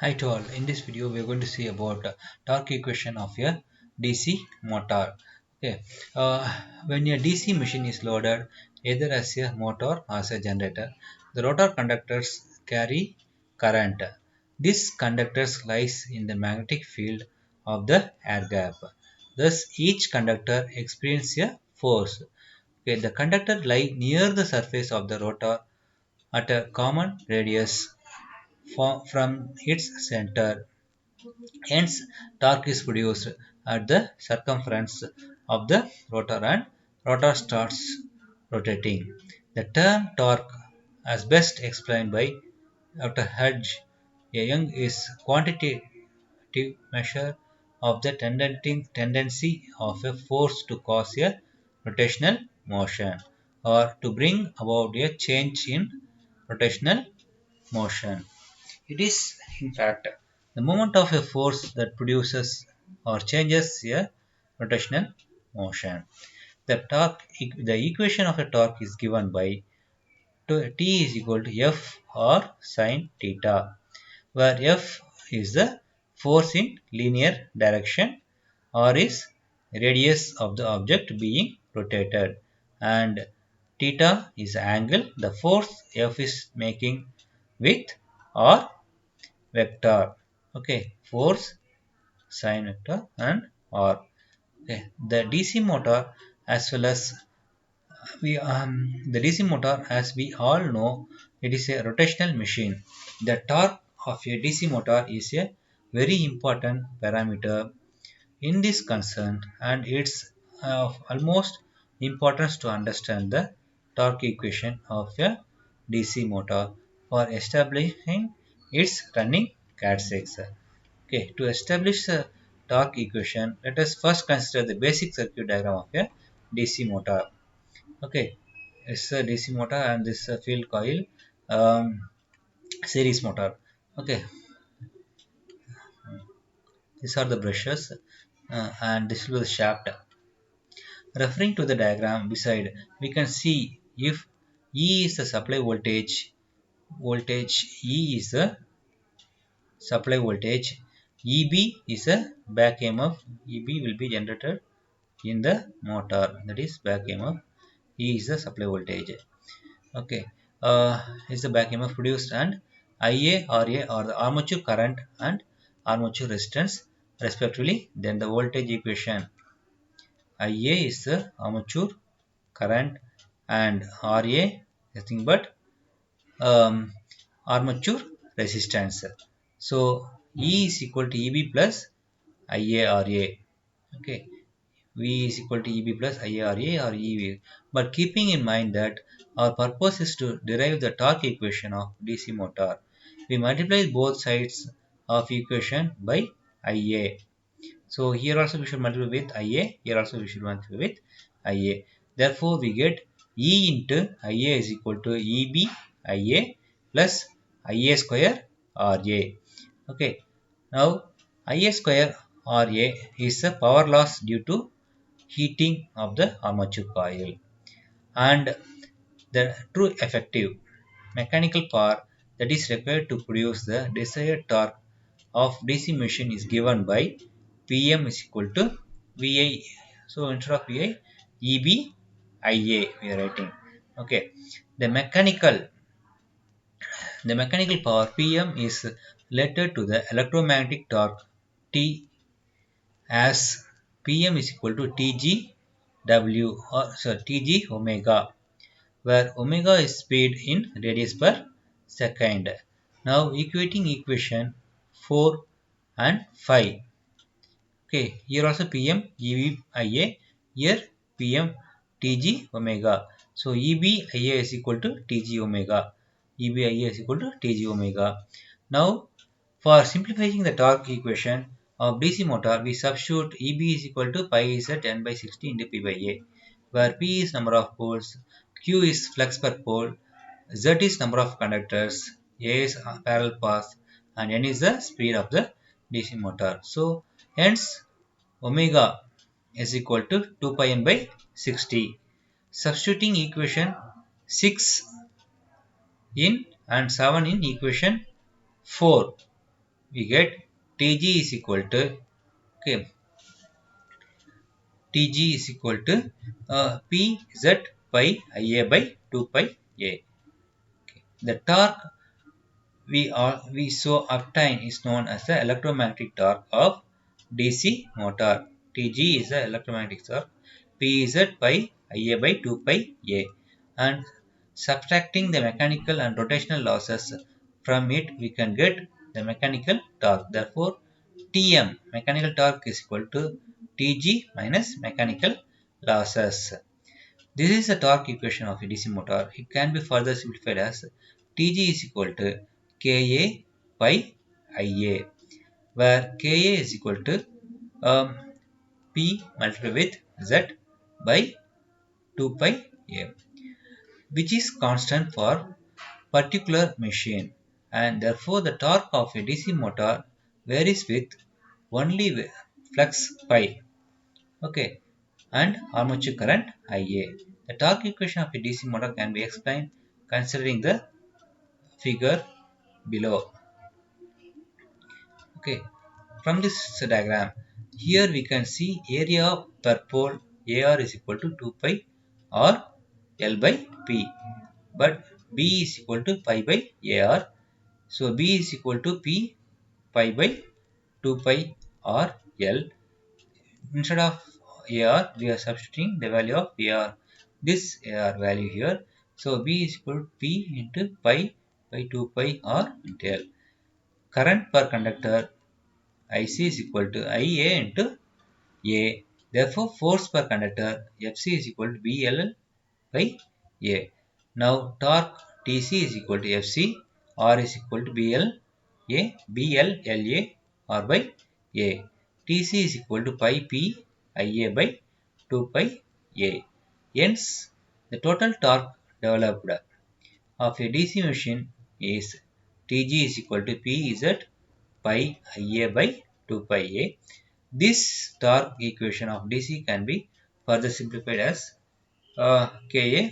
Hi to all. In this video, we are going to see about torque equation of a DC motor. Okay, when a DC machine is loaded either as a motor or as a generator, the rotor conductors carry current. This conductors lies in the magnetic field of the air gap. Thus, each conductor experiences a force. Okay, the conductor lie near the surface of the rotor at a common radius from its center. Hence, torque is produced at the circumference of the rotor and rotor starts rotating. The term torque, as best explained by Dr. Hodge, a Young, is quantitative measure of the tendency of a force to cause a rotational motion or to bring about a change in rotational motion. It is, in fact, the moment of a force that produces or changes a rotational motion. The equation of a torque is given by T is equal to F or sine theta, where F is the force in linear direction, R is radius of the object being rotated, and theta is angle the force F is making with R vector. Okay, force, sine vector, and R. Okay, the DC motor as well as the DC motor, as we all know, it is a rotational machine. The torque of a DC motor is a very important parameter in this concern, and it's of almost importance to understand the torque equation of a DC motor for establishing its running characteristics. Okay, to establish the torque equation, let us first consider the basic circuit diagram of a DC motor. Okay, it's a DC motor and this field coil um, series motor. Okay, these are the brushes and this will be the shaft. Referring to the diagram beside, we can see if E is the supply voltage E is the supply voltage, EB is a back EMF, EB will be generated in the motor, that is back EMF, E is the supply voltage. Okay, is the back EMF produced, and IA, RA are the armature current and armature resistance respectively. Then the voltage equation, IA is the armature current and RA nothing but um, armature resistance. So E is equal to EB plus IARA. Okay, V is equal to EB plus IARA or EV. But keeping in mind that our purpose is to derive the torque equation of DC motor, we multiply both sides of equation by IA. So here also we should multiply with IA, here also we should multiply with IA. Therefore, we get E into IA is equal to EB IA plus IA square RA. Okay, now IA square RA is the power loss due to heating of the armature coil, and the true effective mechanical power that is required to produce the desired torque of DC machine is given by Pm is equal to Vi. So instead of Vi, Eb Ia we are writing. Okay, the mechanical power Pm is related to the electromagnetic torque T, as Pm is equal to Tg W or Tg omega, where omega is speed in radius per second. Now equating equation 4 and 5. Okay, here also Pm EB Ia, here Pm Tg omega. So EB Ia is equal to Tg omega. EB Ia is equal to Tg omega. Now for simplifying the torque equation of DC motor, we substitute EB is equal to pi z n by 60 into P by A, where P is number of poles, Q is flux per pole, Z is number of conductors, A is parallel path, and N is the speed of the DC motor. So hence omega is equal to 2 pi n by 60. Substituting equation 6 in and 7 in equation 4. we get Tg is equal to, okay, Tg is equal to Pz pi Ia by 2 pi A. Okay. The torque we so obtain is known as the electromagnetic torque of DC motor. Tg is the electromagnetic torque. Pz by Ia by 2 pi A. And subtracting the mechanical and rotational losses from it, we can get the mechanical torque. Therefore, Tm, mechanical torque, is equal to Tg minus mechanical losses. This is the torque equation of a DC motor. It can be further simplified as Tg is equal to Ka by Ia, where Ka is equal to P multiplied with Z by 2 pi A, which is constant for particular machine, and therefore the torque of a DC motor varies with only flux pi, okay, and armature current Ia. The torque equation of a DC motor can be explained considering the figure below. Okay, from this diagram, here we can see area per pole AR is equal to 2 pi or L by P, but B is equal to pi by AR. So B is equal to P pi by 2 pi or L. Instead of AR, we are substituting the value of AR, this AR value here. So B is equal to P into pi by 2 pi or into L. Current per conductor IC is equal to IA into A. Therefore, force per conductor FC is equal to BL by A. Now, torque TC is equal to FC, R is equal to BL LA R by A. TC is equal to pi P IA by 2 pi A. Hence, the total torque developed of a DC machine is Tg is equal to Pz pi Ia by 2 pi A. This torque equation of DC can be further simplified as Ka,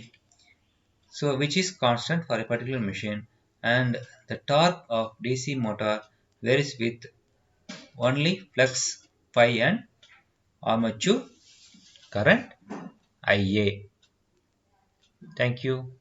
so which is constant for a particular machine, and the torque of DC motor varies with only flux phi and armature current Ia. Thank you.